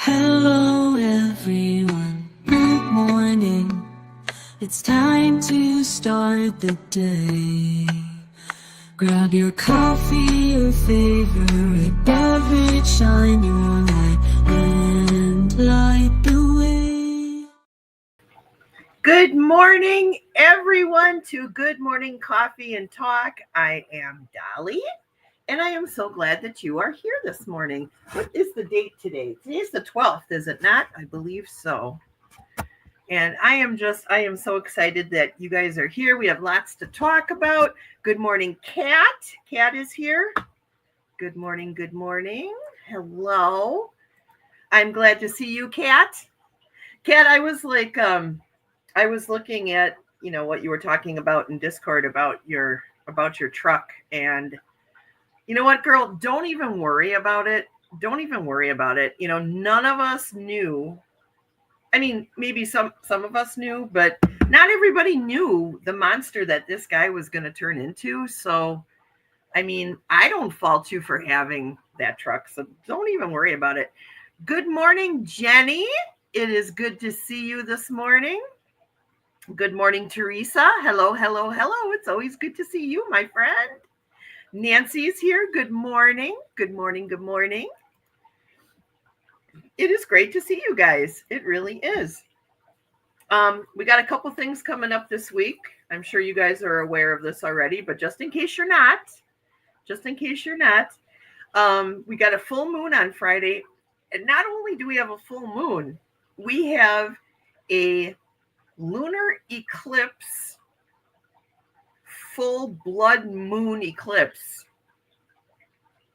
Hello everyone, good morning. It's time to start the day. Grab your coffee, your favorite beverage, shine your light and light the way. Good morning, everyone, to Good Morning Coffee and Talk. I am Dolly, and I am so glad that you are here this morning. What is the date today? Today is the 12th, is it not? I believe so. And I am so excited that you guys are here. We have lots to talk about. Good morning, Kat. Kat is here. Good morning, good morning. Hello. I'm glad to see you, Kat. Kat, I was looking at, what you were talking about in Discord about your truck, and you know what, girl, don't even worry about it. Don't even worry about it. None of us knew. I mean, maybe some of us knew, but not everybody knew the monster that this guy was going to turn into. So, I mean, I don't fault you for having that truck. So don't even worry about it. Good morning, Jenny. It is good to see you this morning. Good morning, Teresa. Hello, hello, hello. It's always good to see you, my friend. Nancy's here. Good morning. Good morning. Good morning. It is great to see you guys. It really is. We got a couple things coming up this week. I'm sure you guys are aware of this already, but just in case you're not, we got a full moon on Friday. And not only do we have a full moon, we have a lunar eclipse, full blood moon eclipse.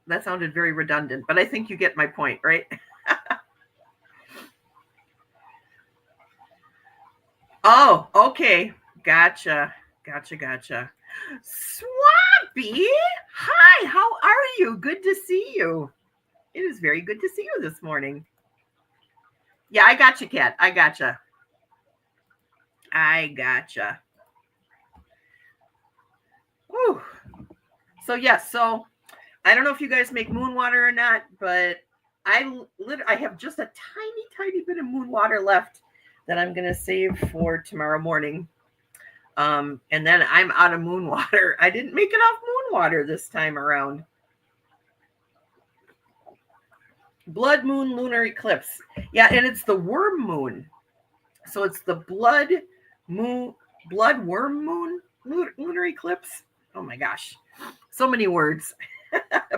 That sounded very redundant, but I think you get my point, right? Oh, okay. Gotcha. Swampy, hi, how are you? Good to see you. It is very good to see you this morning. Yeah, I got you, Kat. I gotcha. Whew. So yes, so I don't know if you guys make moon water or not, but I have just a tiny bit of moon water left that I'm gonna save for tomorrow morning. And then I'm out of moon water. I didn't make enough moon water this time around. Blood moon lunar eclipse. Yeah, and it's the worm moon. So it's the blood worm moon lunar eclipse. Oh my gosh. So many words.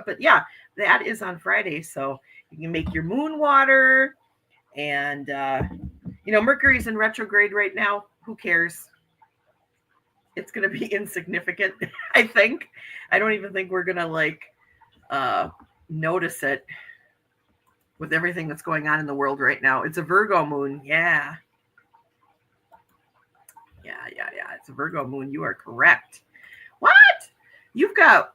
But yeah, that is on Friday. So you can make your moon water. And, Mercury's in retrograde right now. Who cares? It's going to be insignificant, I think. I don't even think we're going to notice it with everything that's going on in the world right now. It's a Virgo moon. Yeah. It's a Virgo moon. You are correct. What? You've got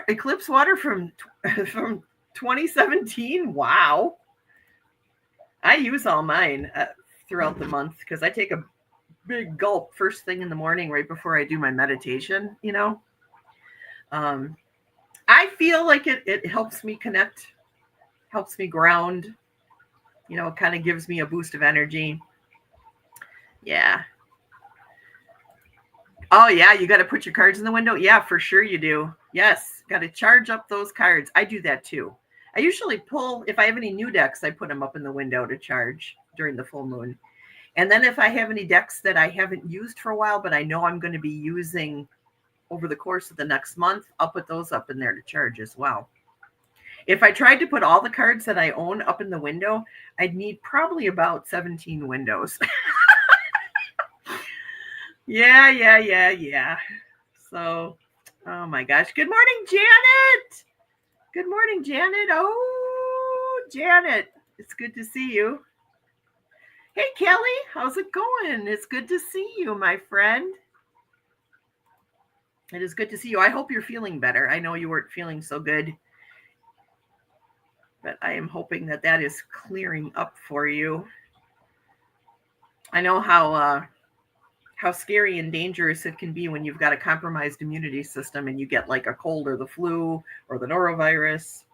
eclipse water from 2017? Wow. I use all mine throughout the month because I take a big gulp first thing in the morning right before I do my meditation, I feel like it helps me connect, helps me ground, it kind of gives me a boost of energy. Yeah. Oh, yeah, you got to put your cards in the window? Yeah, for sure you do. Yes, got to charge up those cards. I do that too. I usually pull, if I have any new decks, I put them up in the window to charge during the full moon. And then if I have any decks that I haven't used for a while, but I know I'm going to be using over the course of the next month, I'll put those up in there to charge as well. If I tried to put all the cards that I own up in the window, I'd need probably about 17 windows. Yeah. So, oh my gosh. Good morning, Janet. Good morning, Janet. Oh, Janet. It's good to see you. Hey, Kelly. How's it going? It's good to see you, my friend. It is good to see you. I hope you're feeling better. I know you weren't feeling so good, but I am hoping that is clearing up for you. I know how scary and dangerous it can be when you've got a compromised immunity system and you get like a cold or the flu or the norovirus.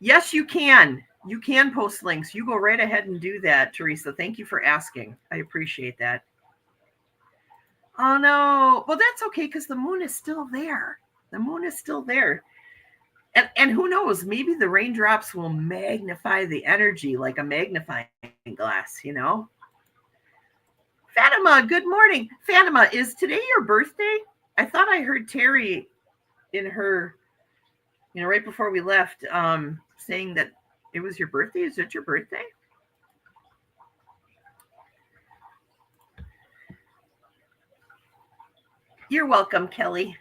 Yes, you can. You can post links. You go right ahead and do that, Teresa. Thank you for asking. I appreciate that. Oh no. Well, that's okay because the moon is still there. The moon is still there. And who knows, maybe the raindrops will magnify the energy like a magnifying glass, you know? Fatima, good morning. Fatima, is today your birthday? I thought I heard Terry in her, right before we left, saying that it was your birthday. Is it your birthday? You're welcome, Kelly.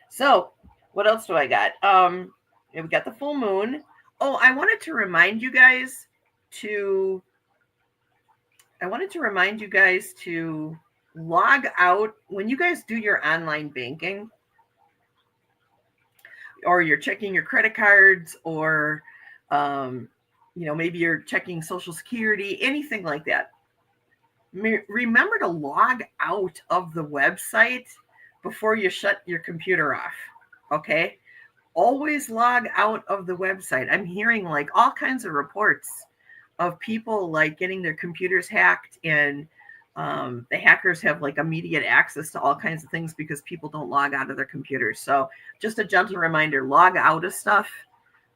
So, what else do I got? We got the full moon. Oh, I wanted to remind you guys to log out when you guys do your online banking, or you're checking your credit cards, or maybe you're checking Social Security, anything like that. Remember to log out of the website before you shut your computer off. Okay? Always log out of the website. I'm hearing like all kinds of reports of people like getting their computers hacked, and the hackers have like immediate access to all kinds of things because people don't log out of their computers. So just a gentle reminder, log out of stuff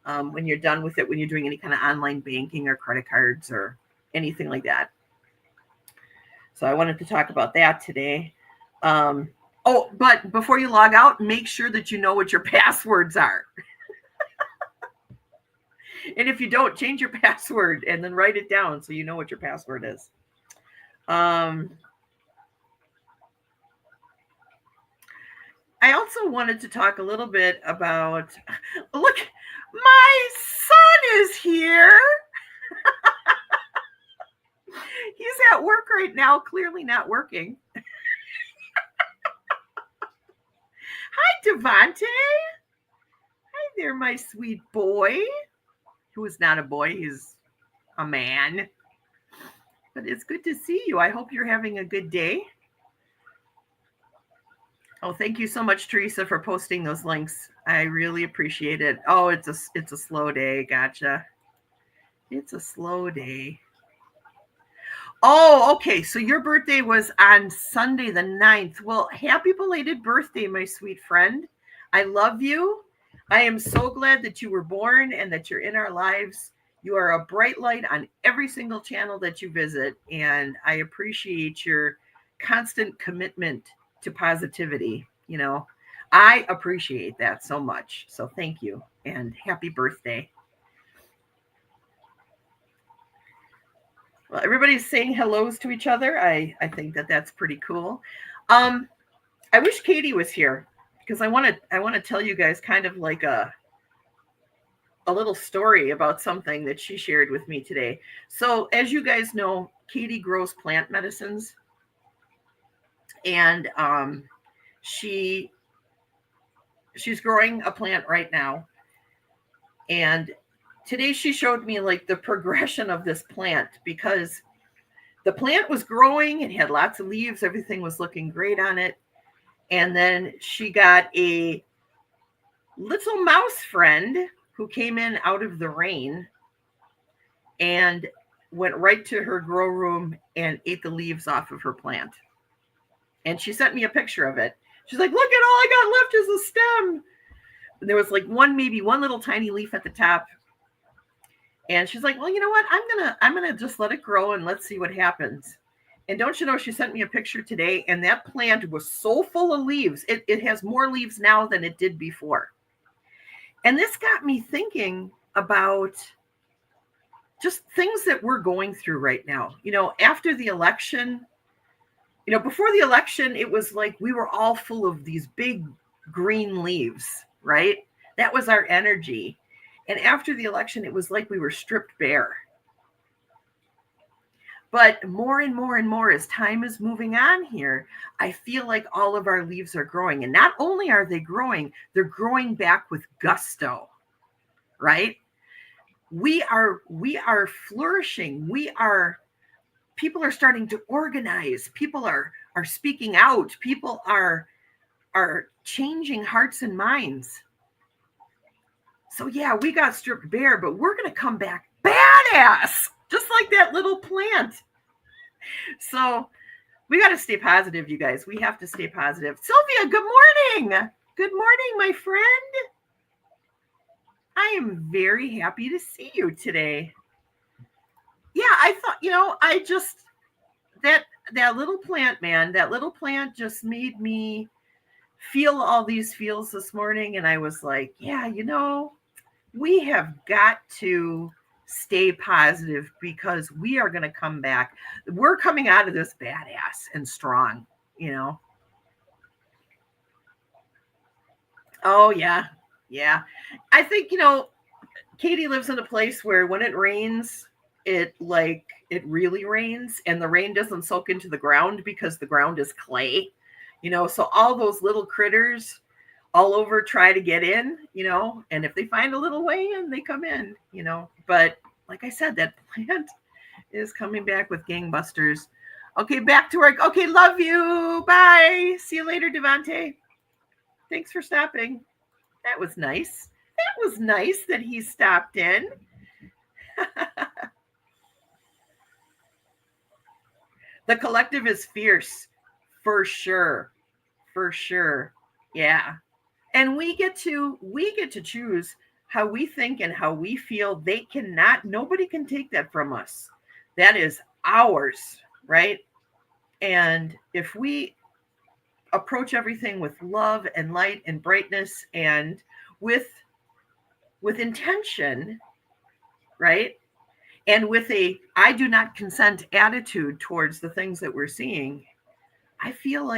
when you're done with it, when you're doing any kind of online banking or credit cards or anything like that. So I wanted to talk about that today. But before you log out, make sure that you know what your passwords are. And if you don't, change your password and then write it down so you know what your password is. I also wanted to talk a little bit about, look, my son is here. He's at work right now, clearly not working. Hi, Devante. Hi there, my sweet boy. Who is not a boy, he's a man. But it's good to see you. I hope you're having a good day. Oh, thank you so much, Teresa, for posting those links. I really appreciate it. Oh, it's a slow day. Gotcha. It's a slow day. Oh, okay. So your birthday was on Sunday the 9th. Well, happy belated birthday, my sweet friend. I love you. I am so glad that you were born and that you're in our lives. You are a bright light on every single channel that you visit, and I appreciate your constant commitment to positivity. I appreciate that so much. So thank you, and happy birthday. Well, everybody's saying hellos to each other. I think that that's pretty cool. I wish Katie was here because I want to tell you guys kind of like a little story about something that she shared with me today. So as you guys know, Katie grows plant medicines, and she's growing a plant right now. And today she showed me like the progression of this plant, because the plant was growing and had lots of leaves. Everything was looking great on it. And then she got a little mouse friend who came in out of the rain and went right to her grow room and ate the leaves off of her plant. And she sent me a picture of it. She's like, look at all I got left is a stem. And there was like maybe one little tiny leaf at the top. And she's like, well, you know what? I'm gonna just let it grow and let's see what happens. And don't you know, she sent me a picture today, and that plant was so full of leaves. It has more leaves now than it did before. And this got me thinking about just things that we're going through right now. After the election, before the election, it was like we were all full of these big green leaves, right? That was our energy. And after the election, it was like we were stripped bare. But more and more and more as time is moving on here, I feel like all of our leaves are growing. And not only are they growing, they're growing back with gusto, right? We are flourishing. People are starting to organize. People are speaking out. People are are changing hearts and minds. So yeah, we got stripped bare, but we're going to come back badass, just like that little plant. So we got to stay positive, you guys. We have to stay positive. Sylvia, good morning. Good morning, my friend. I am very happy to see you today. Yeah, I thought, I just, that little plant, man, that little plant just made me feel all these feels this morning. And I was like, yeah, we have got to stay positive because we are going to come back. We're coming out of this badass and strong, Oh, yeah. Yeah. I think, Katie lives in a place where when it rains, it really rains and the rain doesn't soak into the ground because the ground is clay, so all those little critters all over try to get in, and if they find a little way in, they come in, but like I said, that plant is coming back with gangbusters. Okay, back to work. Okay, love you. Bye. See you later, Devante. Thanks for stopping. That was nice. That was nice that he stopped in. The collective is fierce, for sure. For sure. Yeah. And we get to choose how we think and how we feel. Nobody can take that from us. That is ours, right? And if we approach everything with love and light and brightness and with intention, right? And with a I do not consent attitude towards the things that we're seeing, I feel,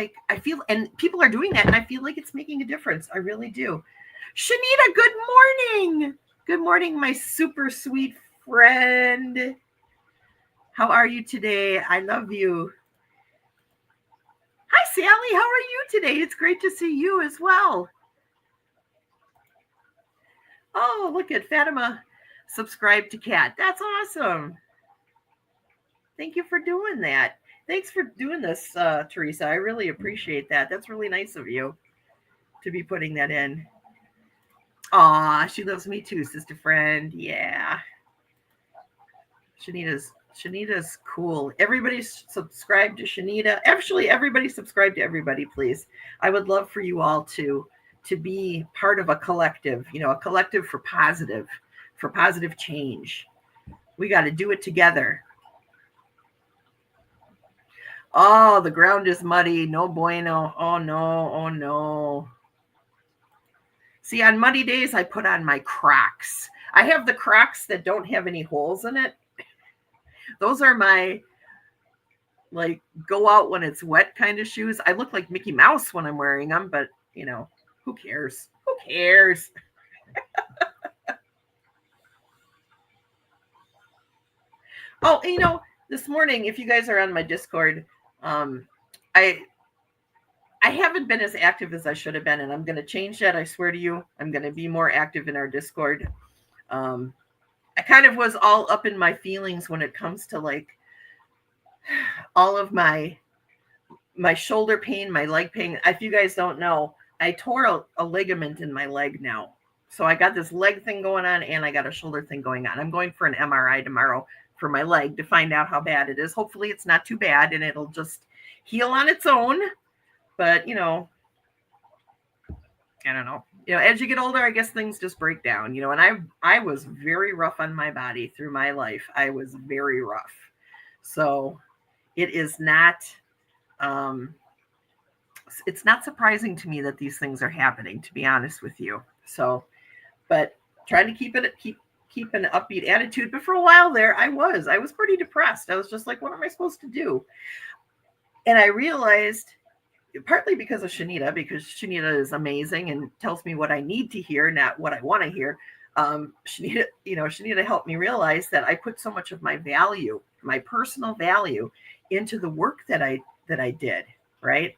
and people are doing that, and I feel like it's making a difference. I really do. Shanita, good morning. Good morning, my super sweet friend. How are you today? I love you. Hi, Sally. How are you today? It's great to see you as well. Oh, look at Fatima. Subscribe to Kat. That's awesome. Thank you for doing that. Thanks for doing this, Teresa. I really appreciate that. That's really nice of you to be putting that in. Aw, she loves me too, sister friend. Yeah. Shanita's cool. Everybody subscribe to Shanita. Actually, everybody subscribe to everybody, please. I would love for you all to be part of a collective, a collective for positive change. We got to do it together. Oh, the ground is muddy. No bueno. Oh, no. Oh, no. See, on muddy days, I put on my Crocs. I have the Crocs that don't have any holes in it. Those are my, go out when it's wet kind of shoes. I look like Mickey Mouse when I'm wearing them, but, who cares? Who cares? Oh, this morning, if you guys are on my Discord, I haven't been as active as I should have been, and I'm going to change that. I swear to you, I'm going to be more active in our Discord. I kind of was all up in my feelings when it comes to all of my shoulder pain, my leg pain. If you guys don't know, I tore a ligament in my leg now. So I got this leg thing going on and I got a shoulder thing going on. I'm going for an MRI tomorrow for my leg to find out how bad it is. Hopefully it's not too bad and it'll just heal on its own. But, I don't know. As you get older, I guess things just break down, and I was very rough on my body through my life. I was very rough. So it is not, it's not surprising to me that these things are happening, to be honest with you. So, but trying to keep an upbeat attitude. But for a while there, I was pretty depressed. I was just like, what am I supposed to do? And I realized, partly because of Shanita, because Shanita is amazing and tells me what I need to hear, not what I want to hear. Shanita helped me realize that I put so much of my value, my personal value, into the work that I did, right?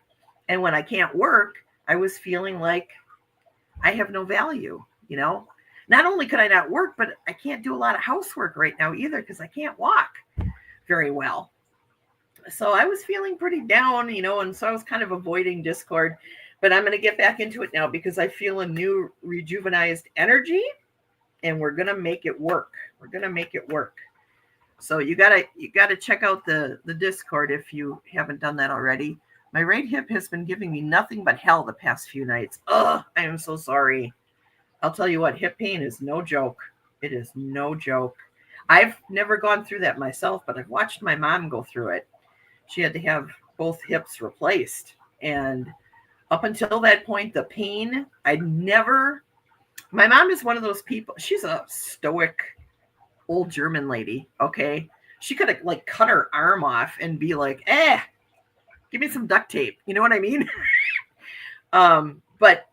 And when I can't work, I was feeling like I have no value, Not only could I not work, but I can't do a lot of housework right now either because I can't walk very well. So I was feeling pretty down, and so I was kind of avoiding Discord. But I'm going to get back into it now because I feel a new rejuvenized energy, and we're going to make it work. We're going to make it work. So you gotta check out the Discord if you haven't done that already. My right hip has been giving me nothing but hell the past few nights. Ugh, I am so sorry. I'll tell you what, hip pain is no joke. It is no joke. I've never gone through that myself, but I've watched my mom go through it. She had to have both hips replaced. And up until that point, the pain, my mom is one of those people, she's a stoic old German lady, okay? She could have like cut her arm off and be like, give me some duct tape. You know what I mean? But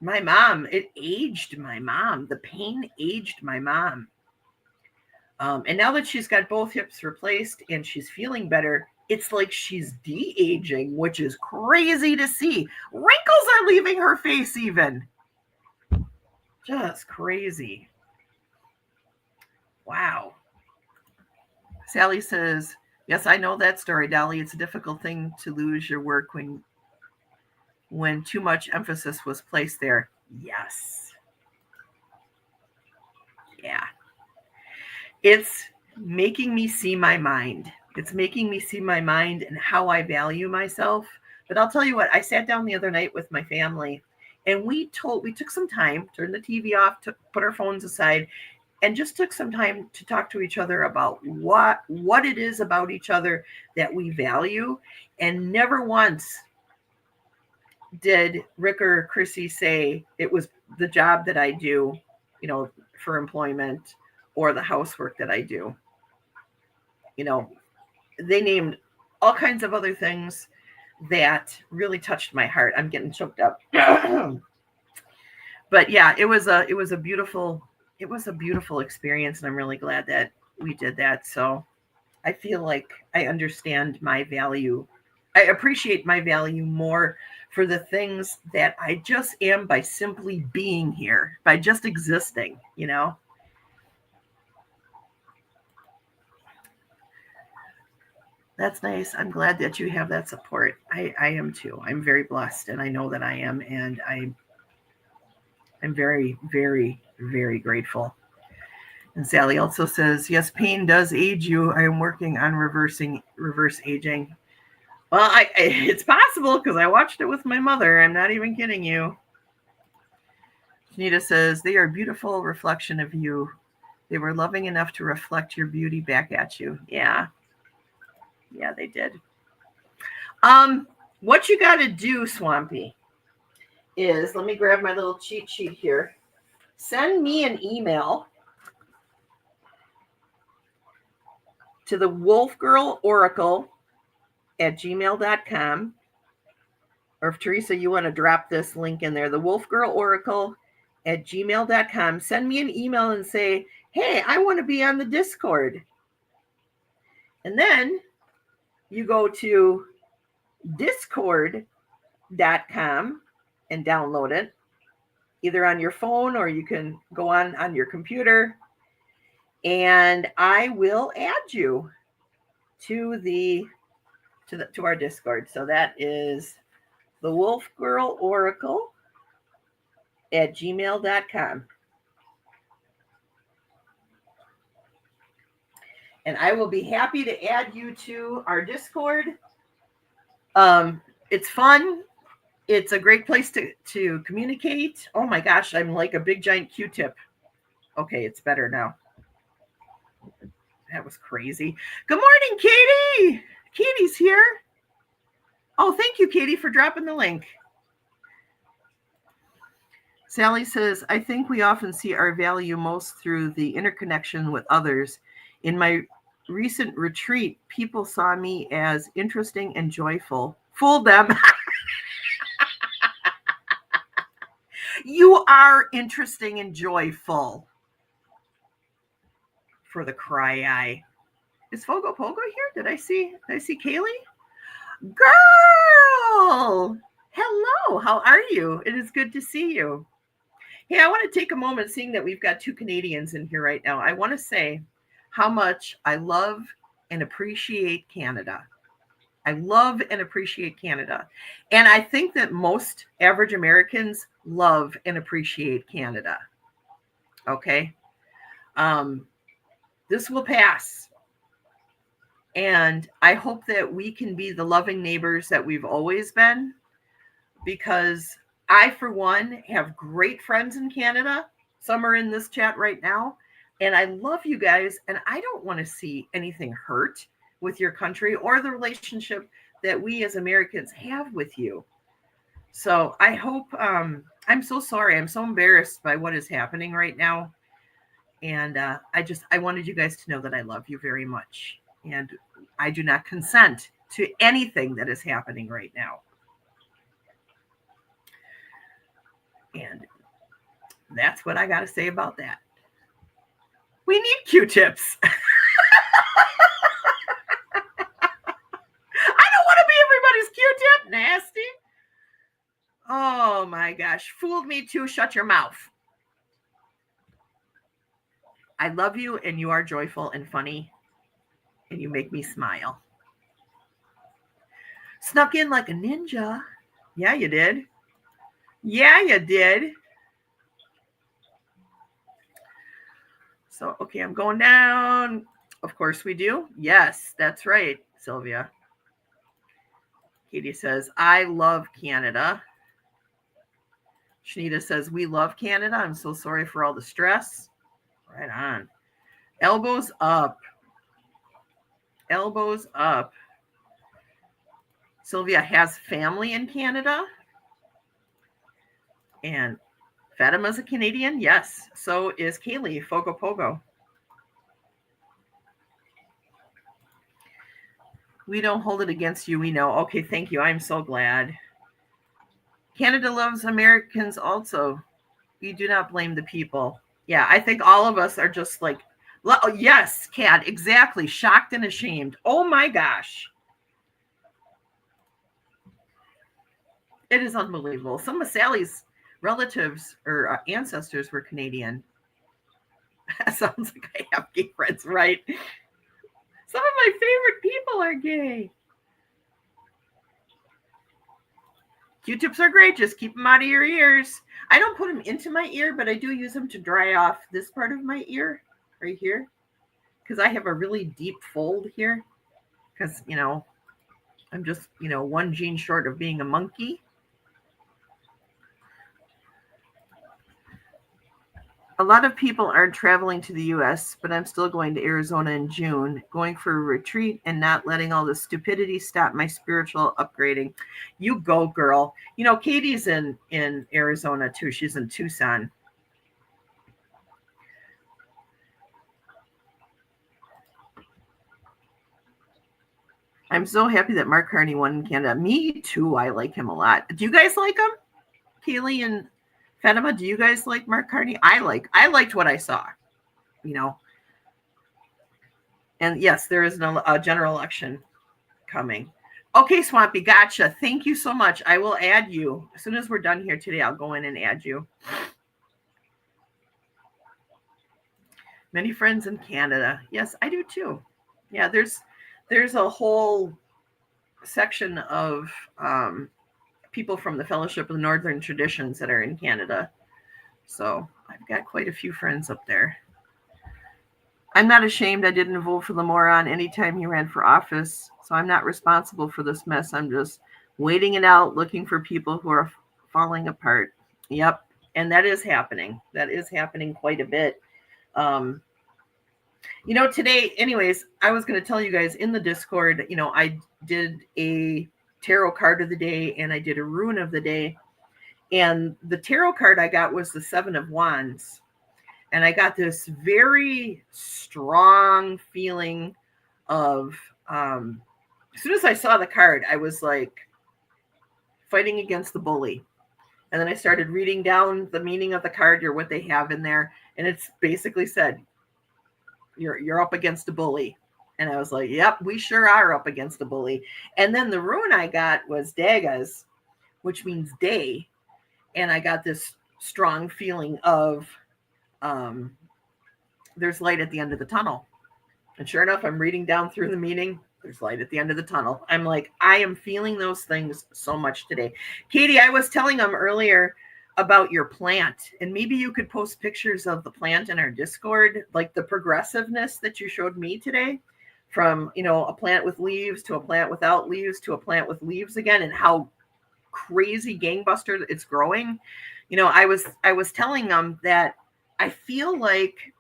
my mom, it aged my mom. The pain aged my mom. And now that she's got both hips replaced and she's feeling better, it's like she's de-aging, which is crazy to see. Wrinkles are leaving her face even. Just crazy. Wow. Sally says, yes, I know that story, Dolly. It's a difficult thing to lose your work when too much emphasis was placed there. Yes. Yeah. It's making me see my mind. It's making me see my mind and how I value myself. But I'll tell you what, I sat down the other night with my family and we took some time, turned the TV off, put our phones aside, and just took some time to talk to each other about what it is about each other that we value. And never once did Rick or Chrissy say it was the job that I do, for employment or the housework that I do. They named all kinds of other things that really touched my heart. I'm getting choked up. But yeah, it was a beautiful experience, and I'm really glad that we did that. So I feel like I understand my value. I appreciate my value more for the things that I just am by simply being here, by just existing, That's nice. I'm glad that you have that support. I am too. I'm very blessed, and I know that I am, and I'm very, very, very grateful. And Sally also says, yes, pain does age you. I am working on reverse aging. Well, it's possible because I watched it with my mother. I'm not even kidding you. Janita says, they are a beautiful reflection of you. They were loving enough to reflect your beauty back at you. Yeah. Yeah, they did. What you got to do, Swampy, is, let me grab my little cheat sheet here. Send me an email to the wolfgirloracle@gmail.com. Or if Teresa, you want to drop this link in there, the wolfgirloracle@gmail.com. Send me an email and say, hey, I want to be on the Discord. And then you go to discord.com and download it, either on your phone or you can go on your computer, and I will add you to our Discord. So that is the wolfgirloracle@gmail.com. And I will be happy to add you to our Discord. It's fun. It's a great place to communicate. Oh my gosh, I'm like a big giant Q-tip. Okay, it's better now. That was crazy. Good morning, Katie. Katie's here. Oh, thank you, Katie, for dropping the link. Sally says, I think we often see our value most through the interconnection with others. In my recent retreat, people saw me as interesting and joyful. Fooled them. You are interesting and joyful. For the cry eye. Is Fogo Pogo here? Did I see Kaylee? Girl! Hello, how are you? It is good to see you. Hey, I want to take a moment, seeing that we've got 2 Canadians in here right now. I want to say how much I love and appreciate Canada. I love and appreciate Canada. And I think that most average Americans love and appreciate Canada. Okay. This will pass. And I hope that we can be the loving neighbors that we've always been, because I, for one, have great friends in Canada. Some are in this chat right now. And I love you guys. And I don't want to see anything hurt with your country or the relationship that we as Americans have with you. So I hope, I'm so sorry. I'm so embarrassed by what is happening right now. And I wanted you guys to know that I love you very much. And I do not consent to anything that is happening right now. And that's what I got to say about that. We need Q-tips. I don't want to be everybody's Q-tip. Nasty. Oh my gosh. Fooled me too. Shut your mouth. I love you, and you are joyful and funny, and you make me smile. Snuck in like a ninja. Yeah, you did. Yeah, you did. So, okay, I'm going down. Of course we do. Yes, that's right, Sylvia. Katie says, I love Canada. Shanita says, we love Canada. I'm so sorry for all the stress. Right on. Elbows up. Elbows up. Sylvia has family in Canada. And Fatima's a Canadian. Yes. So is Kaylee. Fogo Pogo. We don't hold it against you. We know. Okay, thank you. I'm so glad. Canada loves Americans also. We do not blame the people. Yeah, I think all of us are just like, yes, Kat, exactly. Shocked and ashamed. Oh my gosh. It is unbelievable. Some of Sally's relatives or ancestors were Canadian. That sounds like I have gay friends, right? Some of my favorite people are gay. Q-tips are great. Just keep them out of your ears. I don't put them into my ear, but I do use them to dry off this part of my ear right here, because I have a really deep fold here, because, you know, I'm just, you know, one gene short of being a monkey. A lot of people are traveling to the U.S., but I'm still going to Arizona in June, going for a retreat and not letting all the stupidity stop my spiritual upgrading. You go, girl. You know, Katie's in Arizona, too. She's in Tucson. I'm so happy that Mark Carney won in Canada. Me, too. I like him a lot. Do you guys like him? Kaylee and Fatima, do you guys like Mark Carney? I liked what I saw, you know. And yes, there is a general election coming. Okay, Swampy, gotcha. Thank you so much. I will add you. As soon as we're done here today, I'll go in and add you. Many friends in Canada. Yes, I do too. Yeah, there's a whole section of people from the Fellowship of the Northern Traditions that are in Canada. So I've got quite a few friends up there. I'm not ashamed I didn't vote for the moron anytime he ran for office. So I'm not responsible for this mess. I'm just waiting it out, looking for people who are falling apart. Yep. And that is happening. That is happening quite a bit. You know, today, anyways, I was going to tell you guys in the Discord, you know, I did a tarot card of the day and I did a rune of the day. And the tarot card I got was the Seven of Wands. And I got this very strong feeling of, as soon as I saw the card, I was like fighting against the bully. And then I started reading down the meaning of the card or what they have in there. And it's basically said, you're up against a bully. And I was like, yep, we sure are up against a bully. And then the rune I got was Dagas, which means day. And I got this strong feeling of there's light at the end of the tunnel. And sure enough, I'm reading down through the meaning. there's light at the end of the tunnel. I'm like, I am feeling those things so much today. Katie, I was telling them earlier about your plant, and maybe you could post pictures of the plant in our Discord, like the progressiveness that you showed me today, from, you know, a plant with leaves to a plant without leaves to a plant with leaves again, and how crazy gangbuster it's growing. You know, I was telling them that I feel like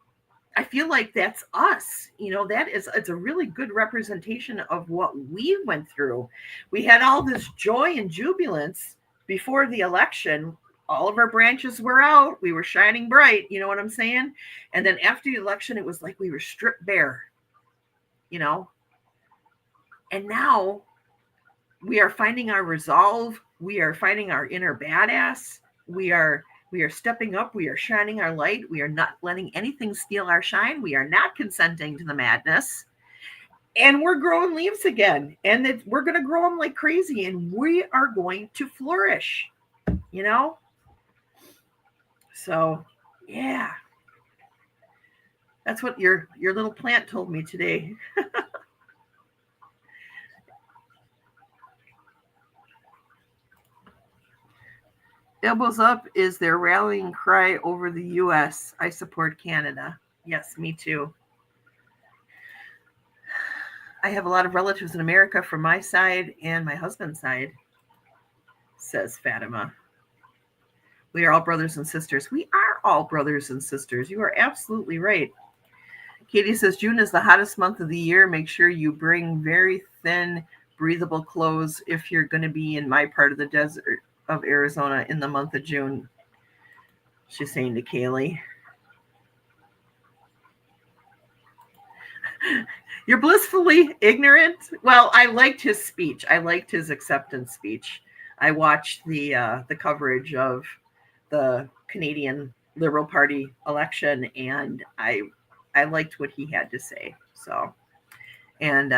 that's us. You know, it's a really good representation of what we went through. We had all this joy and jubilance before the election. All of our branches were out. We were shining bright. You know what I'm saying? And then after the election, it was like we were stripped bare, you know? And now we are finding our resolve. We are finding our inner badass. We are stepping up. We are shining our light. We are not letting anything steal our shine. We are not consenting to the madness. And we're growing leaves again. And we're going to grow them like crazy. And we are going to flourish, you know? So, yeah. That's what your little plant told me today. Elbows up is their rallying cry over the U.S. I support Canada. Yes, me too. I have a lot of relatives in America from my side and my husband's side, says Fatima. We are all brothers and sisters. We are all brothers and sisters. You are absolutely right. Katie says, June is the hottest month of the year. Make sure you bring very thin, breathable clothes if you're going to be in my part of the desert of Arizona in the month of June. She's saying to Kaylee. You're blissfully ignorant. Well, I liked his speech. I liked his acceptance speech. I watched the coverage of the Canadian Liberal Party election, and I liked what he had to say. So, and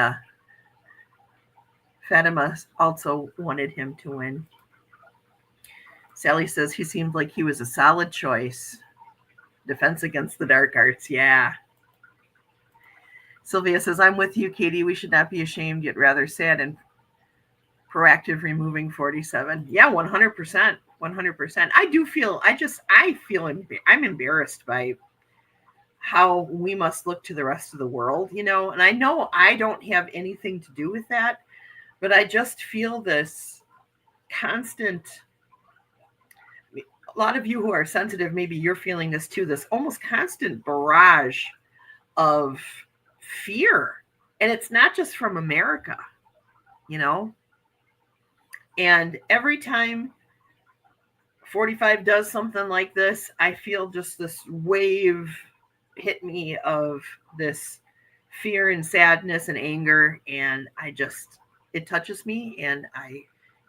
Fatima also wanted him to win. Sally says he seemed like he was a solid choice. Defense against the dark arts, yeah. Sylvia says, I'm with you, Katie. We should not be ashamed, yet rather sad and proactive removing 47. Yeah, 100%. 100%. I'm embarrassed by how we must look to the rest of the world, you know, and I know I don't have anything to do with that, but I just feel this constant, a lot of you who are sensitive, maybe you're feeling this too, this almost constant barrage of fear. And it's not just from America, you know, and every time 45 does something like this, I feel just this wave hit me of this fear and sadness and anger, and it touches me, and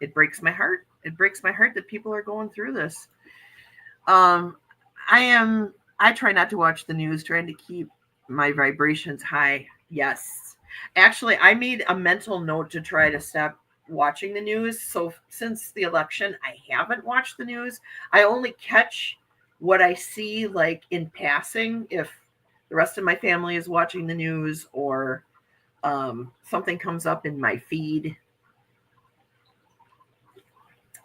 it breaks my heart. It breaks my heart that people are going through this. I try not to watch the news, trying to keep my vibrations high. Yes. Actually, I made a mental note to try to stop watching the news. So since the election, I haven't watched the news. I only catch what I see, like in passing, if the rest of my family is watching the news or something comes up in my feed.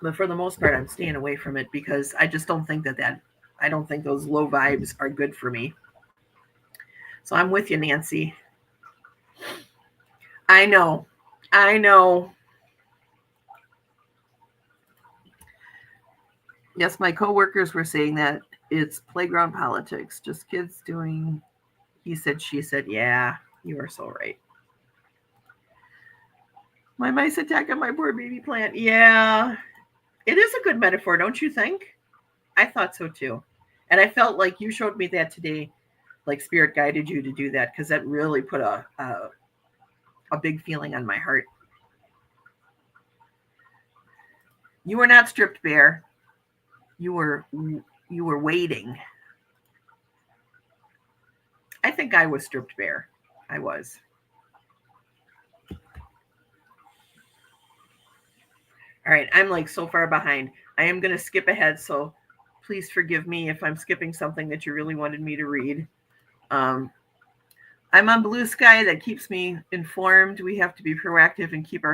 But for the most part, I'm staying away from it because I just don't think I don't think those low vibes are good for me. So I'm with you, Nancy. I know. Yes, my coworkers were saying that it's playground politics, just kids doing he said, she said. Yeah, you are so right. My mice attack on my poor baby plant. Yeah, it is a good metaphor, don't you think? I thought so too. And I felt like you showed me that today, like Spirit guided you to do that, because that really put a big feeling on my heart. You were not stripped bare. You were waiting. I think I was stripped bare. I was. All right, I'm like so far behind. I am going to skip ahead, so please forgive me if I'm skipping something that you really wanted me to read. I'm on blue sky. That keeps me informed. We have to be proactive and keep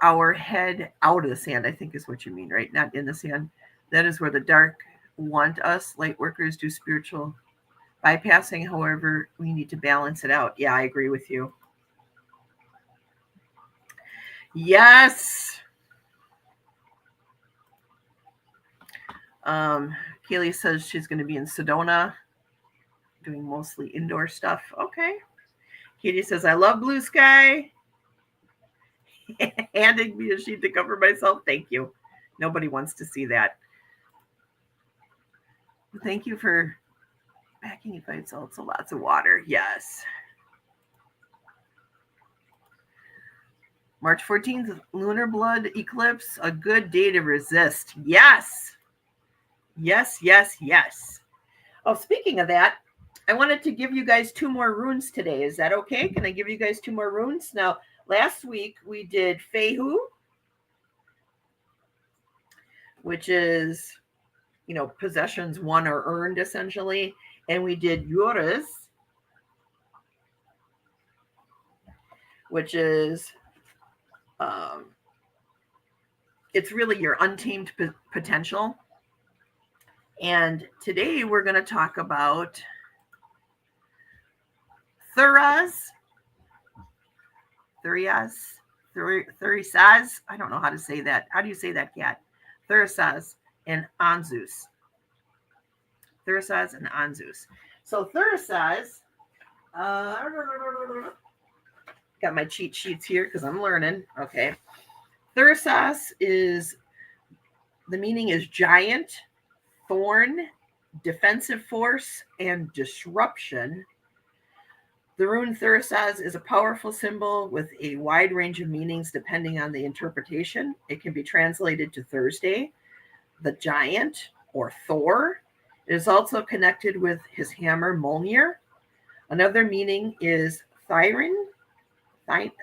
our head out of the sand, I think is what you mean, right? Not in the sand. That is where the dark want us. Light workers do spiritual bypassing. However, we need to balance it out. Yeah, I agree with you. Yes. Kaylee says she's going to be in Sedona doing mostly indoor stuff. Okay. Katie says, I love blue sky. Handing me a sheet to cover myself. Thank you. Nobody wants to see that. Thank you for packing 5 salts, so lots of water. Yes. March 14th, lunar blood eclipse, a good day to resist. Yes. Yes, yes, yes. Oh, speaking of that, I wanted to give you guys 2 more runes today. Is that okay? Can I give you guys 2 more runes? Now, last week we did Fehu, which is, possessions won or earned essentially. And we did Yuris, which is, it's really your untamed potential. And today we're going to talk about Thuras. I don't know how to say that. How do you say that, Kat? Thurisaz and Anzus. Thurisaz and Anzus. So Thurisaz, got my cheat sheets here because I'm learning. Okay. Thurisaz is, the meaning is giant, thorn, defensive force, and disruption. The rune Thurisaz is a powerful symbol with a wide range of meanings depending on the interpretation. It can be translated to Thursday, the giant, or Thor. It is also connected with his hammer Mjolnir. Another meaning is Thyrne. Thyrne?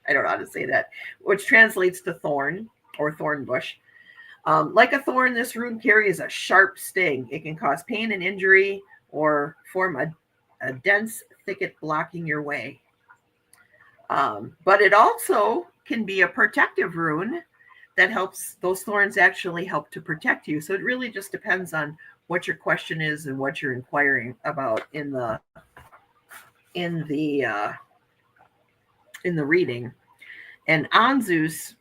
I don't know how to say that, which translates to thorn or thorn bush. Like a thorn, this rune carries a sharp sting. It can cause pain and injury or form a dense thicket blocking your way. But it also can be a protective rune that helps, those thorns actually help to protect you. So it really just depends on what your question is and what you're inquiring about in the reading. And Anzus,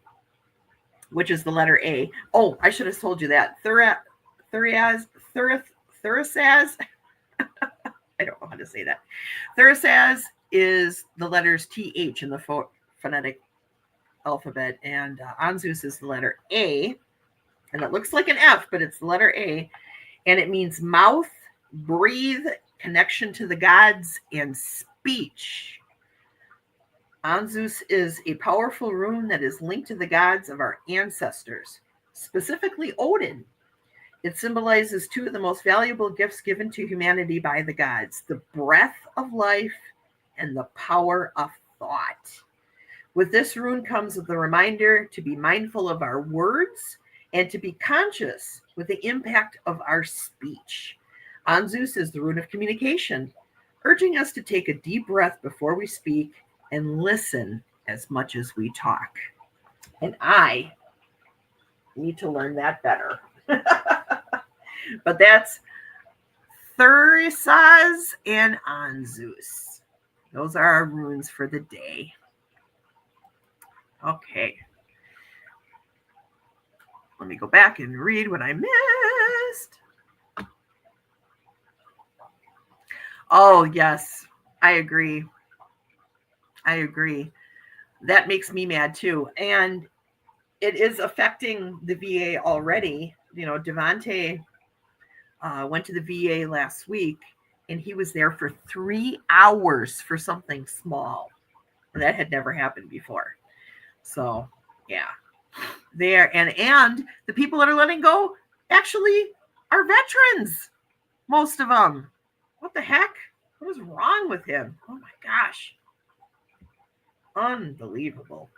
which is the letter A. Oh, I should have told you that. Thurisaz. I don't know how to say that. Thurisaz is the letters TH in the phonetic alphabet, and Anzus is the letter A, and it looks like an F, but it's the letter A, and it means mouth, breathe, connection to the gods, and speech. Anzus is a powerful rune that is linked to the gods of our ancestors, specifically Odin. It symbolizes 2 of the most valuable gifts given to humanity by the gods, the breath of life and the power of thought. With this rune comes the reminder to be mindful of our words and to be conscious with the impact of our speech. Anzus is the rune of communication, urging us to take a deep breath before we speak and listen as much as we talk. And I need to learn that better. But that's Thurisaz and Anzus. Those are our runes for the day. Okay. Let me go back and read what I missed. Oh, yes, I agree. That makes me mad too. And it is affecting the VA already. Devante went to the VA last week, and he was there for 3 hours for something small. And that had never happened before. So, yeah. There and the people that are letting go actually are veterans. Most of them. What the heck? What is wrong with him? Oh my gosh. Unbelievable.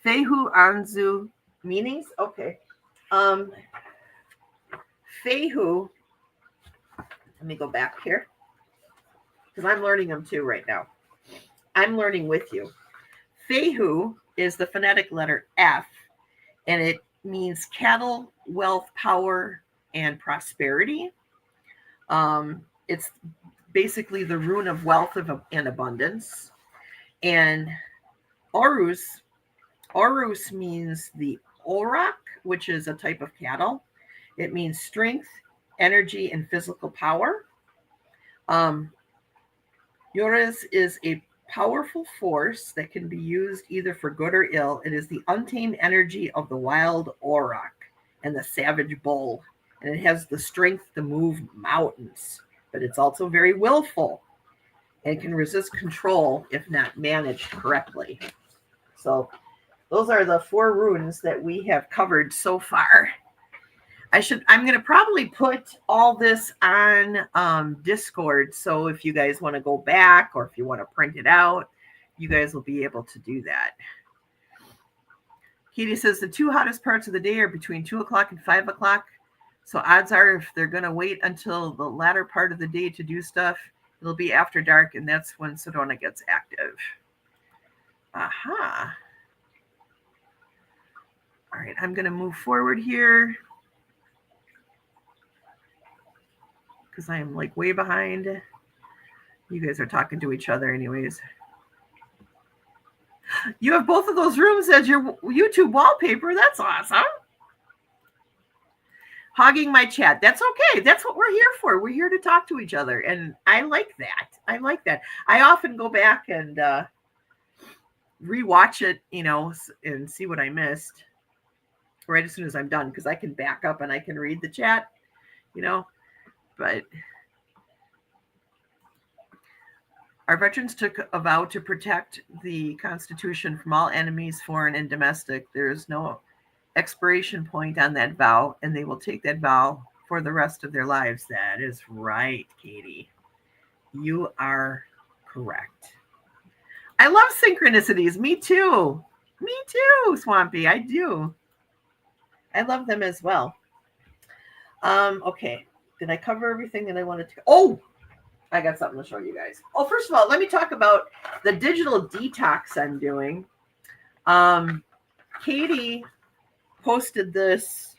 Fehu Anzu Meanings? Okay. Fehu. Let me go back here because I'm learning them too right now. I'm learning with you. Fehu is the phonetic letter F, and it means cattle, wealth, power, and prosperity. It's basically the rune of wealth and abundance. And Orus, Orus means the auroch, which is a type of cattle. It means strength, energy, and physical power. Urus is a powerful force that can be used either for good or ill. It is the untamed energy of the wild auroch and the savage bull, and it has the strength to move mountains, but it's also very willful and can resist control if not managed correctly. So those are the 4 runes that we have covered so far. I'm going to probably put all this on Discord. So if you guys want to go back or if you want to print it out, you guys will be able to do that. Katie says the 2 hottest parts of the day are between 2 o'clock and 5 o'clock. So odds are if they're going to wait until the latter part of the day to do stuff, it'll be after dark, and that's when Sedona gets active. Aha. All right, I'm going to move forward here because I am like way behind. You guys are talking to each other anyways. You have both of those rooms as your YouTube wallpaper. That's awesome. Hogging my chat. That's okay. That's what we're here for. We're here to talk to each other. And I like that. I like that. I often go back and rewatch it, and see what I missed right as soon as I'm done, because I can back up and I can read the chat, but our veterans took a vow to protect the Constitution from all enemies, foreign and domestic. There is no expiration point on that vow, and they will take that vow for the rest of their lives. That is right, Katie. You are correct. I love synchronicities. Me too. Me too, Swampy. I do. I love them as well. Okay. Did I cover everything that I wanted to? Oh, I got something to show you guys. Oh, first of all, let me talk about the digital detox I'm doing. Katie posted this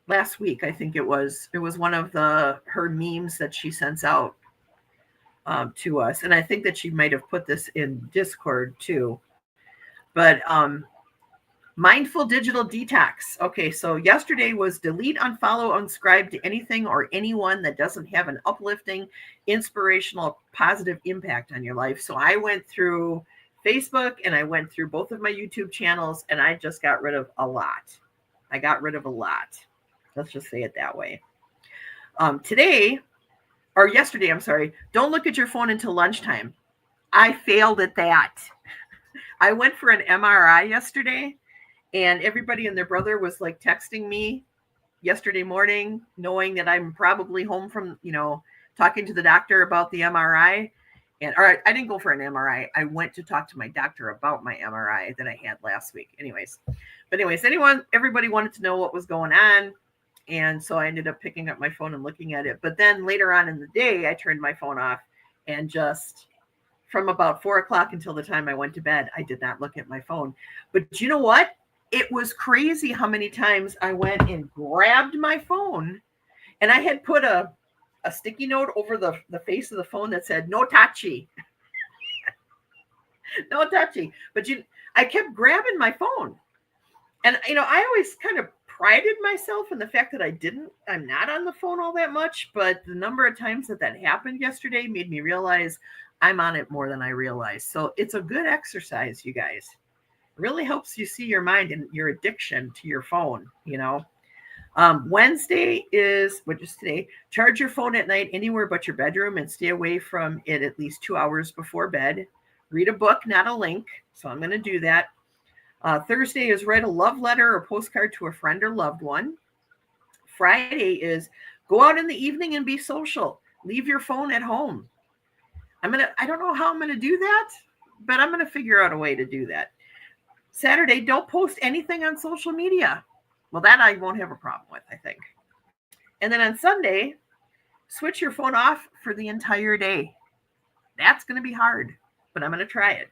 last week. I think it was one of her memes that she sends out to us. And I think that she might have put this in Discord too. But mindful digital detox. Okay, so yesterday was delete, unfollow, unsubscribe to anything or anyone that doesn't have an uplifting, inspirational, positive impact on your life. So I went through Facebook and I went through both of my YouTube channels, and I just got rid of a lot. I got rid of a lot. Let's just say it that way. Yesterday, I'm sorry, don't look at your phone until lunchtime. I failed at that. I went for an MRI yesterday, and everybody and their brother was like texting me yesterday morning, knowing that I'm probably home from, talking to the doctor about the MRI. I didn't go for an MRI. I went to talk to my doctor about my MRI that I had last week. Everybody wanted to know what was going on. And so I ended up picking up my phone and looking at it. But then later on in the day, I turned my phone off, and just from about 4 o'clock until the time I went to bed, I did not look at my phone. But you know what? It was crazy how many times I went and grabbed my phone, and I had put a sticky note over the face of the phone that said, no touchy. No touchy. But I kept grabbing my phone. And, I always kind of prided myself in the fact that I'm not on the phone all that much, but the number of times that happened yesterday made me realize I'm on it more than I realized. So it's a good exercise, you guys. It really helps you see your mind and your addiction to your phone, Wednesday which is today, charge your phone at night anywhere but your bedroom and stay away from it at least 2 hours before bed. Read a book, not a link. So I'm going to do that. Thursday is write a love letter or postcard to a friend or loved one. Friday is go out in the evening and be social. Leave your phone at home. I don't know how I'm going to do that, but I'm going to figure out a way to do that. Saturday, don't post anything on social media. Well, that I won't have a problem with, I think. And then on Sunday, switch your phone off for the entire day. That's going to be hard, but I'm going to try it.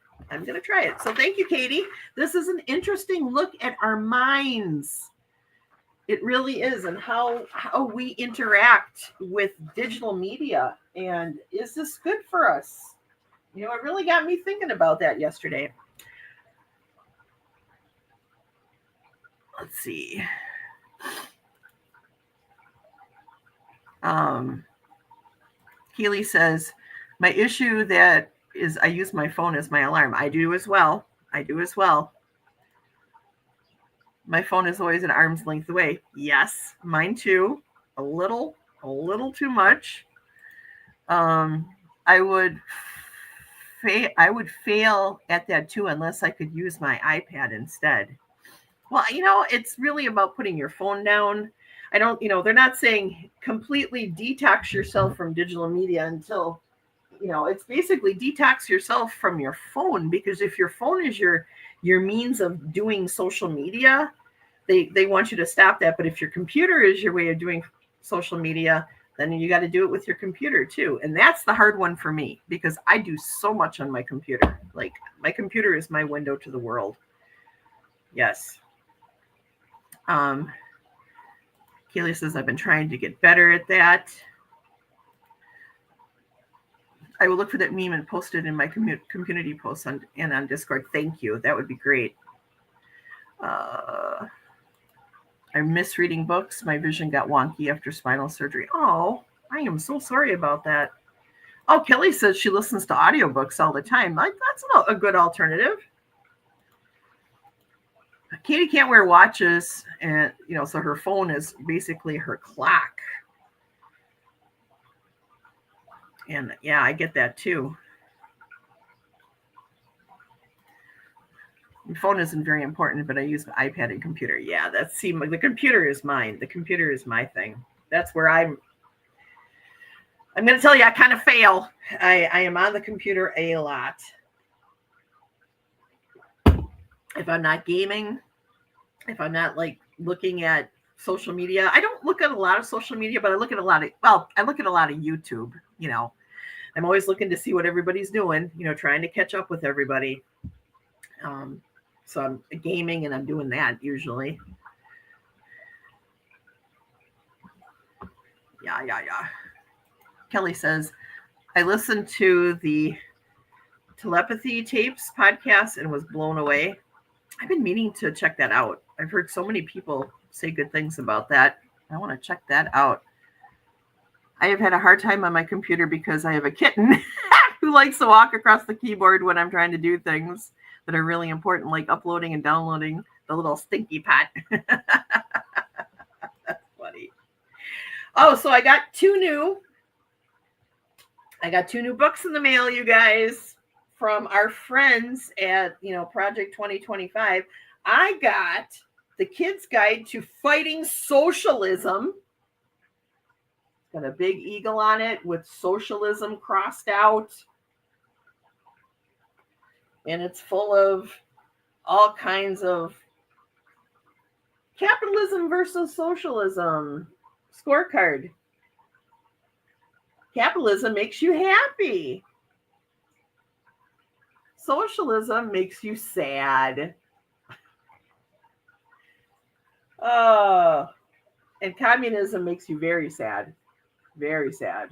So thank you, Katie. This is an interesting look at our minds. It really is, and how we interact with digital media. And is this good for us? It really got me thinking about that yesterday. Let's see. Keely says, my issue that is I use my phone as my alarm. I do as well. My phone is always an arm's length away. Yes, mine too. A little too much. I would fail at that too unless I could use my iPad instead. Well, it's really about putting your phone down. I don't, they're not saying completely detox yourself from digital media until, it's basically detox yourself from your phone, because if your phone is your means of doing social media, they want you to stop that. But if your computer is your way of doing social media, then you got to do it with your computer too. And that's the hard one for me, because I do so much on my computer. Like, my computer is my window to the world. Yes. Keely says, I've been trying to get better at that. I will look for that meme and post it in my community posts and on Discord. Thank you. That would be great. I miss reading books. My vision got wonky after spinal surgery. Oh, I am so sorry about that. Oh, Kelly says she listens to audiobooks all the time. That's a good alternative. Katie can't wear watches, and so her phone is basically her clock. And yeah, I get that too. My phone isn't very important, but I use the iPad and computer. Yeah, the computer is mine. The computer is my thing. That's where I'm going to tell you, I kind of fail. I am on the computer a lot. If I'm not gaming, if I'm not looking at social media, I don't look at a lot of social media, but I look at a lot of YouTube. I'm always looking to see what everybody's doing, trying to catch up with everybody. So I'm gaming and I'm doing that usually. Yeah. Kelly says, I listened to the telepathy tapes podcast and was blown away. I've been meaning to check that out. I've heard so many people say good things about that. I want to check that out. I have had a hard time on my computer because I have a kitten who likes to walk across the keyboard when I'm trying to do things that are really important, like uploading and downloading the little stinky pot. That's funny. Oh, so I got two new books in the mail, you guys, from our friends at, Project 2025. I got The Kid's Guide to Fighting Socialism. It's got a big eagle on it with socialism crossed out. And it's full of all kinds of capitalism versus socialism scorecard. Capitalism makes you happy. Socialism makes you sad. And communism makes you very sad. Very sad.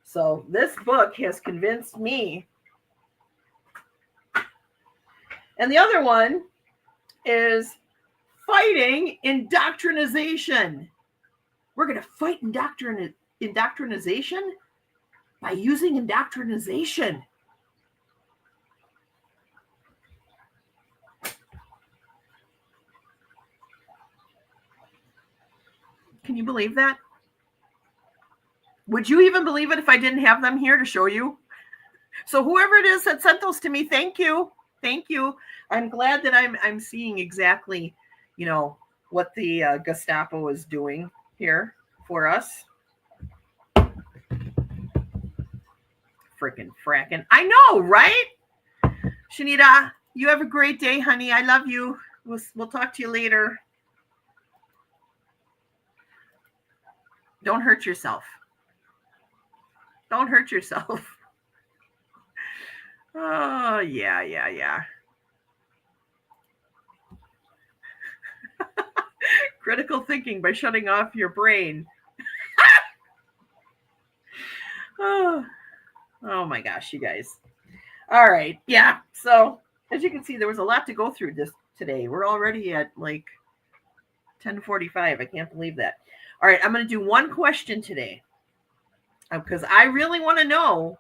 So this book has convinced me. And the other one is Fighting Indoctrination. We're going to fight indoctrination by using indoctrination. Can you believe that? Would you even believe it if I didn't have them here to show you? So whoever it is that sent those to me, thank you. Thank you. I'm glad that I'm seeing exactly, what the Gestapo is doing here for us. Frickin' frackin'. I know, right? Shanita, You have a great day, honey. I love you. We'll talk to you later. Don't hurt yourself. Don't hurt yourself. Oh, yeah. Critical thinking by shutting off your brain. Oh my gosh, you guys. All right. Yeah. So as you can see, there was a lot to go through this today. We're already at like 10:45. I can't believe that. All right. I'm going to do one question today because I really want to know,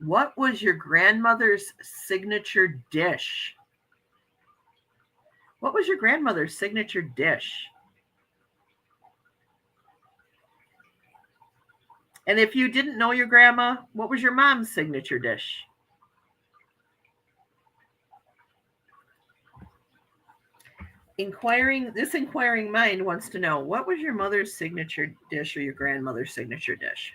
what was your grandmother's signature dish? What was your grandmother's signature dish? And if you didn't know your grandma, what was your mom's signature dish? This inquiring mind wants to know, what was your mother's signature dish or your grandmother's signature dish?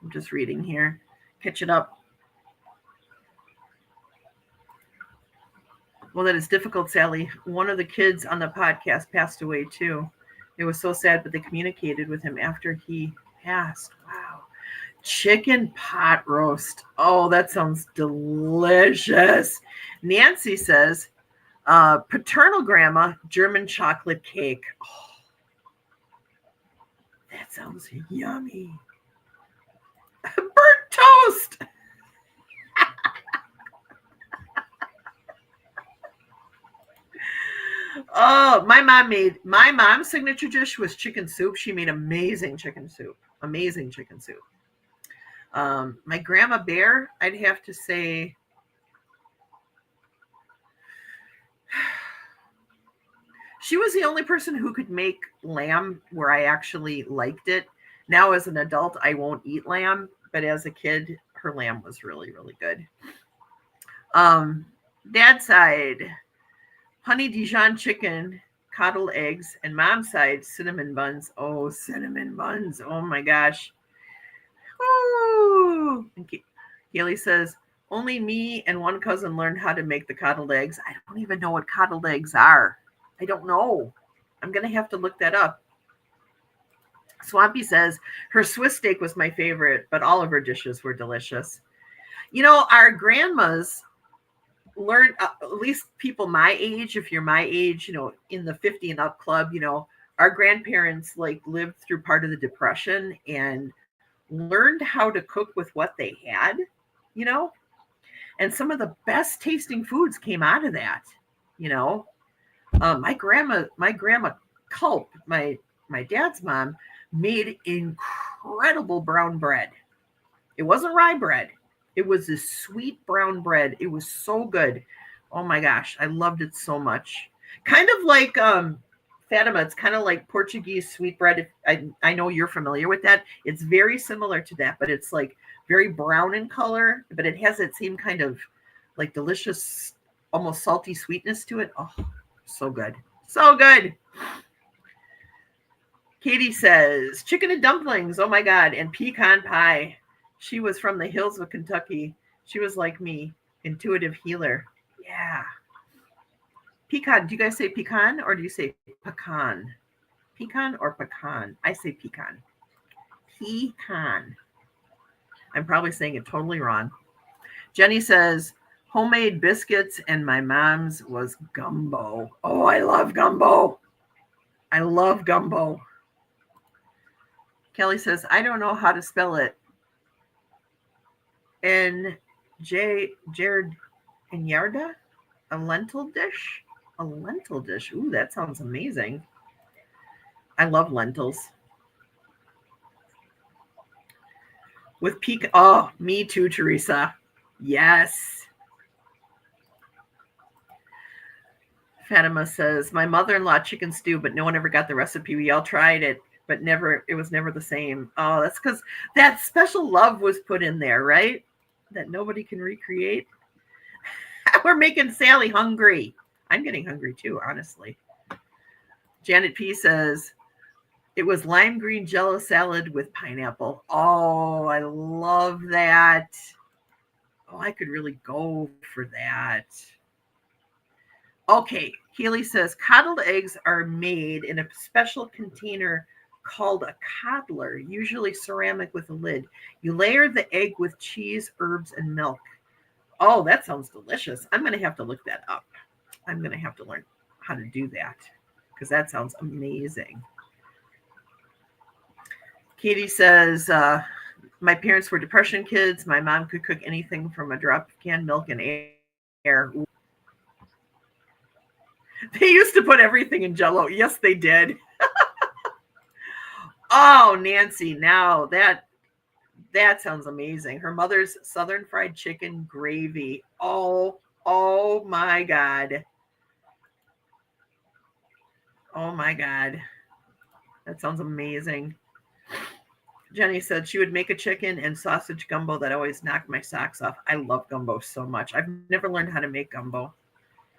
I'm just reading here. Catch it up. Well, that is difficult, Sally. One of the kids on the podcast passed away too. It was so sad, but they communicated with him after he passed. Wow. Chicken pot roast. Oh, that sounds delicious. Nancy says, paternal grandma, German chocolate cake. Oh, that sounds yummy. Burnt toast. Oh, my mom's signature dish was chicken soup. She made amazing chicken soup. My grandma Bear, I'd have to say, she was the only person who could make lamb where I actually liked it. Now, as an adult, I won't eat lamb, but as a kid, her lamb was really, really good. Dad's side, honey Dijon chicken, coddled eggs, and mom's side, cinnamon buns. Oh, cinnamon buns. Oh my gosh. Oh. And Kaylee says, only me and one cousin learned how to make the coddled eggs. I don't even know what coddled eggs are. I don't know. I'm going to have to look that up. Swampy says, her Swiss steak was my favorite, but all of her dishes were delicious. You know, our grandmas learned, at least people my age, if you're my age, you know, in the 50 and up club, you know, our grandparents like lived through part of the Depression and learned how to cook with what they had, you know, and some of the best tasting foods came out of that, you know. My grandma Culp, my dad's mom, made incredible brown bread. It wasn't rye bread. It was this sweet brown bread. It was so good. Oh my gosh, I loved it so much. Kind of like Fatima, it's kind of like Portuguese sweet bread. I know you're familiar with that. It's very similar to that, but it's like very brown in color, but it has that same kind of like delicious, almost salty sweetness to it. Oh, so good. So good. Katie says, chicken and dumplings. Oh my God. And pecan pie. She was from the hills of Kentucky. She was like me, intuitive healer. Yeah. Pecan. Do you guys say pecan or do you say pecan? Pecan or pecan? I say pecan. Pecan. I'm probably saying it totally wrong. Jenny says, homemade biscuits and my mom's was gumbo. Oh, I love gumbo. I love gumbo. Kelly says, I don't know how to spell it. And Jared and Yarda, a lentil dish. A lentil dish. Ooh, that sounds amazing. I love lentils. With pecan. Oh, me too, Teresa. Yes. Fatima says, my mother-in-law chicken stew, but no one ever got the recipe. We all tried it, but it was never the same. Oh, that's because that special love was put in there, right? That nobody can recreate. We're making Sally hungry. I'm getting hungry too, honestly. Janet P says, it was lime green Jello salad with pineapple. Oh, I love that. Oh, I could really go for that. Okay, Healy says, coddled eggs are made in a special container called a coddler, usually ceramic with a lid. You layer the egg with cheese, herbs, and milk. Oh, that sounds delicious. I'm going to have to look that up. I'm going to have to learn how to do that because that sounds amazing. Katie says, my parents were Depression kids. My mom could cook anything from a drop of canned milk and air. They used to put everything in Jello. Yes, they did. Oh, Nancy, now that sounds amazing. Her mother's Southern fried chicken gravy. Oh my God. Oh my God. That sounds amazing. Jenny said she would make a chicken and sausage gumbo that always knocked my socks off. I love gumbo so much. I've never learned how to make gumbo.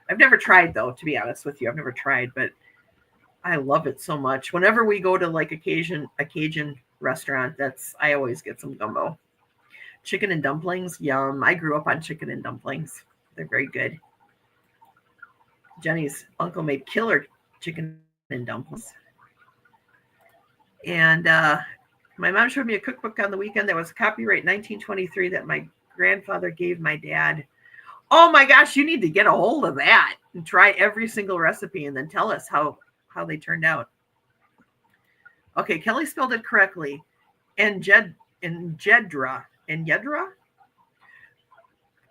I've never tried, though, to be honest with you. I've never tried, but I love it so much. Whenever we go to like a Cajun restaurant, I always get some gumbo. Chicken and dumplings, yum. I grew up on chicken and dumplings. They're very good. Jenny's uncle made killer chicken and dumplings. And my mom showed me a cookbook on the weekend that was copyright 1923 that my grandfather gave my dad. Oh my gosh, you need to get a hold of that and try every single recipe and then tell us how they turned out. Okay, Kelly spelled it correctly. Enjedra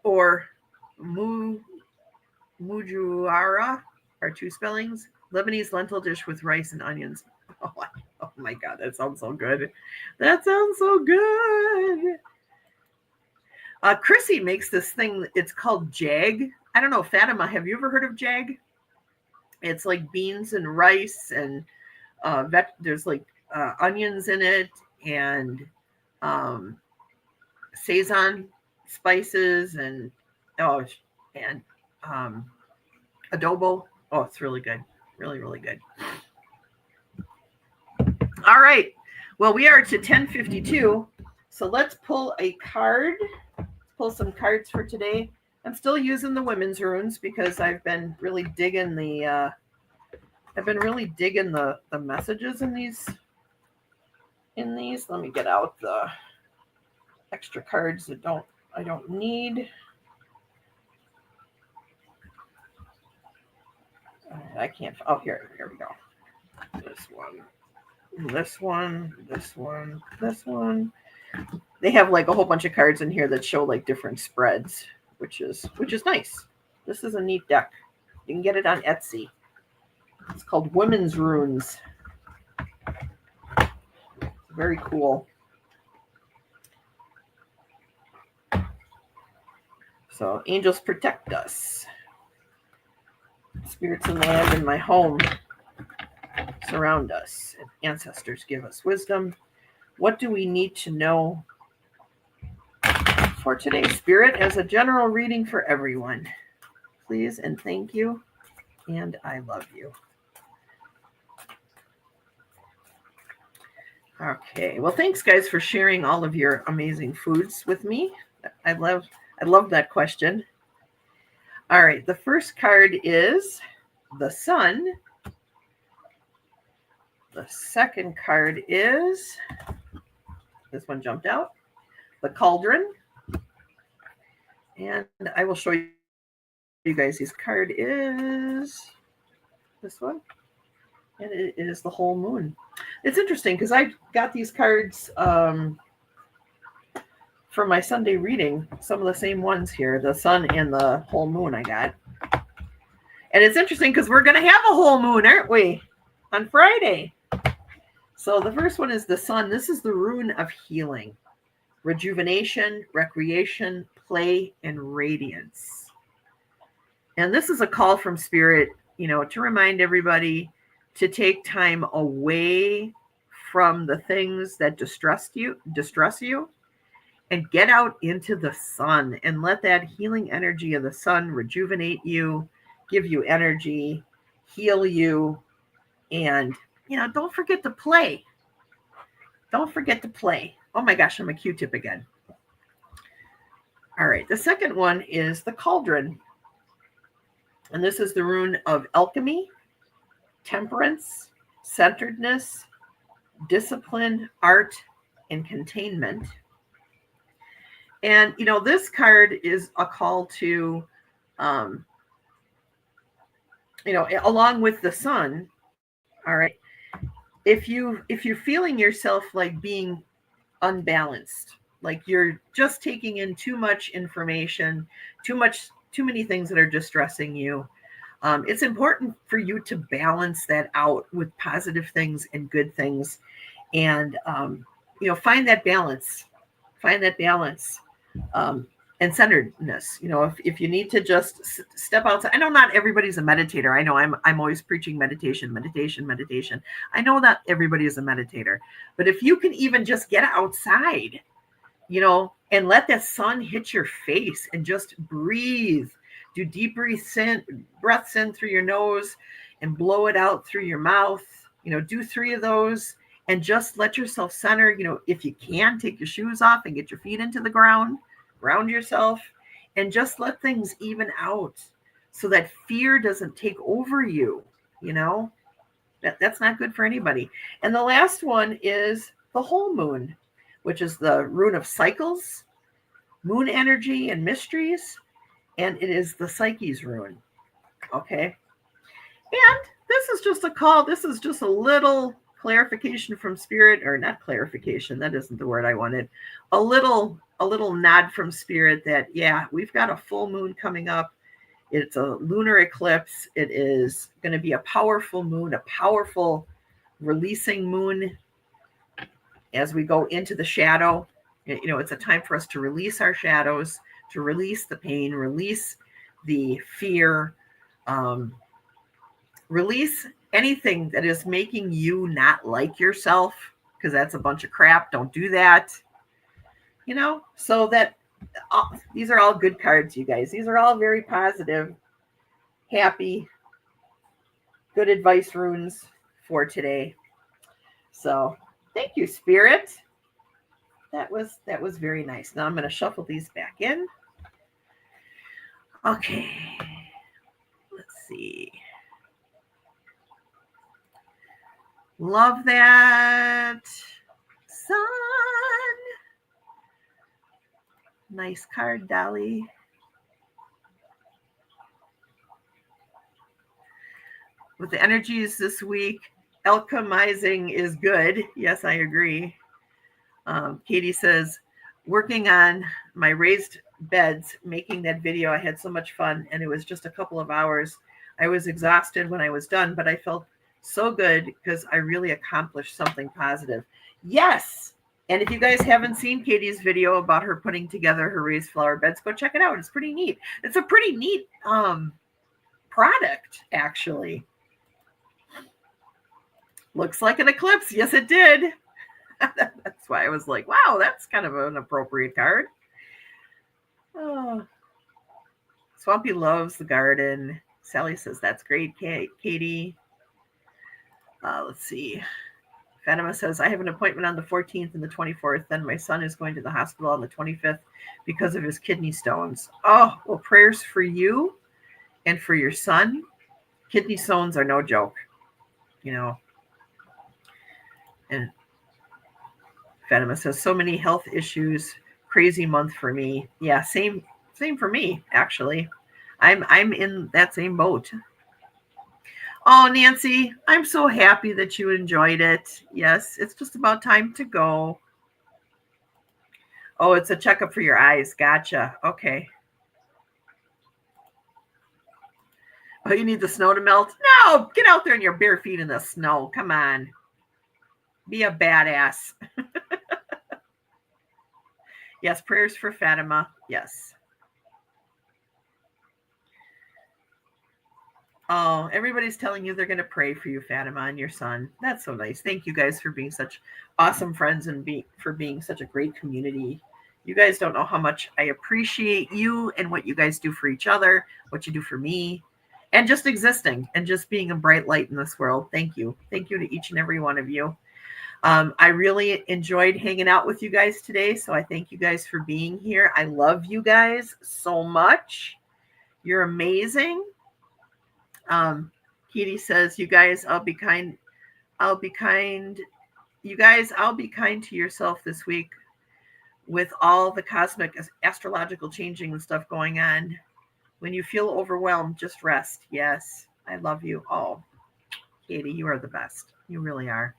or Mujuara are two spellings. Lebanese lentil dish with rice and onions. Oh my God, that sounds so good. That sounds so good. Chrissy makes this thing. It's called jag. I don't know, Fatima, have you ever heard of jag? It's like beans and rice and there's like onions in it and Sazon spices and adobo. Oh, it's really good. Really, really good. All right. Well, we are to 10:52. So let's pull a card. Pull some cards for today. I'm still using the women's runes because I've been really digging the messages in these. Let me get out the extra cards that I don't need. I can't. Oh, here we go. This one. They have like a whole bunch of cards in here that show like different spreads, which is nice. This is a neat deck. You can get it on Etsy. It's called Women's Runes. Very cool. So angels protect us. Spirits in the land and my home surround us. And ancestors give us wisdom. What do we need to know for today's Spirit as a general reading for everyone? Please and thank you. And I love you. Okay. Well, thanks guys for sharing all of your amazing foods with me. I love that question. All right. The first card is the sun. The second card is, this one jumped out, the cauldron. And I will show you guys, this card is this one. And it is the whole moon. It's interesting because I got these cards for my Sunday reading. Some of the same ones here, the sun and the whole moon I got. And it's interesting because we're going to have a whole moon, aren't we? On Friday. So the first one is the sun. This is the rune of healing, rejuvenation, recreation, play, and radiance. And this is a call from Spirit, to remind everybody to take time away from the things that distress you, and get out into the sun and let that healing energy of the sun rejuvenate you, give you energy, heal you, and, don't forget to play. Don't forget to play. Oh my gosh, I'm a Q-tip again. All right, the second one is the cauldron. And this is the rune of alchemy, temperance, centeredness, discipline, art, and containment. And, this card is a call to, along with the sun. All right. If you're feeling yourself like being unbalanced, like you're just taking in too much information, too many things that are distressing you, it's important for you to balance that out with positive things and good things, and find that balance, and centeredness. If you need to just step outside. I know not everybody's a meditator. I know I'm always preaching meditation. I know that everybody is a meditator, but if you can even just get outside, and let that sun hit your face and just breathe, do deep breaths in through your nose and blow it out through your mouth, do 3 of those and just let yourself center. If you can, take your shoes off and get your feet into the ground, ground yourself, and just let things even out so that fear doesn't take over you. That's not good for anybody. And the last one is the whole moon, which is the rune of cycles, moon energy, and mysteries. And it is the Psyche's rune. Okay. And this is just a call. This is just a little clarification from spirit, or not clarification. That isn't the word I wanted. A little nod from spirit that, yeah, we've got a full moon coming up. It's a lunar eclipse. It is going to be a powerful moon, a powerful releasing moon as we go into the shadow. It's a time for us to release our shadows, to release the pain, release the fear, release anything that is making you not like yourself, because that's a bunch of crap. Don't do that. So that these are all good cards, you guys. These are all very positive, happy, good advice runes for today. So thank you, Spirit. That was very nice. Now I'm going to shuffle these back in. Okay. Let's see. Love that. Sun. Nice card, Dali. With the energies this week, alchemizing is good. Yes, I agree. Katie says, working on my raised beds, making that video. I had so much fun, and it was just a couple of hours. I was exhausted when I was done, but I felt so good because I really accomplished something positive. Yes. And if you guys haven't seen Katie's video about her putting together her raised flower beds, go check it out. It's pretty neat. It's a pretty neat product, actually. Looks like an eclipse. Yes, it did. That's why I was like, wow, that's kind of an appropriate card. Oh. Swampy loves the garden. Sally says, that's great, Katie. Let's see. Fatima says, I have an appointment on the 14th and the 24th. Then my son is going to the hospital on the 25th because of his kidney stones. Oh, well, prayers for you and for your son. Kidney stones are no joke, And Fatima says, so many health issues. Crazy month for me. Yeah, same for me, actually. I'm in that same boat. Oh, Nancy, I'm so happy that you enjoyed it. Yes, it's just about time to go. Oh, it's a checkup for your eyes. Gotcha. Okay. Oh, you need the snow to melt? No, get out there in your bare feet in the snow. Come on. Be a badass. Yes, prayers for Fatima. Yes. Oh, everybody's telling you they're going to pray for you, Fatima, and your son. That's so nice. Thank you guys for being such awesome friends and for being such a great community. You guys don't know how much I appreciate you and what you guys do for each other, what you do for me. and just existing and just being a bright light in this world. Thank you. Thank you to each and every one of you. I really enjoyed hanging out with you guys today. So I thank you guys for being here. I love you guys so much. You're amazing. Kitty says, you guys, I'll be kind. You guys, I'll be kind to yourself this week with all the cosmic astrological changing and stuff going on. When you feel overwhelmed, just rest. Yes, I love you. Oh, Katie, you are the best. You really are.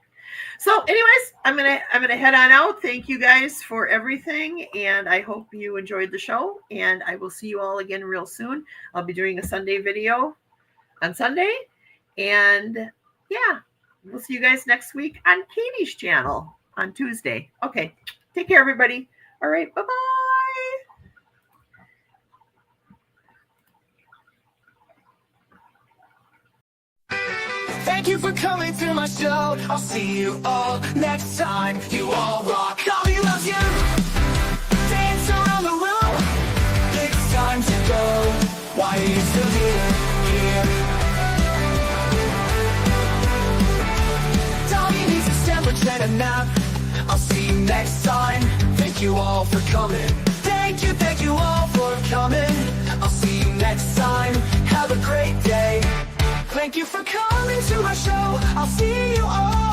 So anyways, I'm gonna head on out. Thank you guys for everything, and I hope you enjoyed the show, and I will see you all again real soon. I'll be doing a Sunday video on Sunday, and yeah, we'll see you guys next week on Katie's channel on Tuesday. Okay, take care, everybody. All right, bye-bye. Thank you for coming to my show. I'll see you all next time. You all rock. Coffee loves you. Dance around the room. It's time to go. Why are you still here? Tommy needs a sandwich and a nap. I'll see you next time. Thank you all for coming. Thank you all for coming. I'll see you next time. Have a great day. Thank you for coming to my show. I'll see you all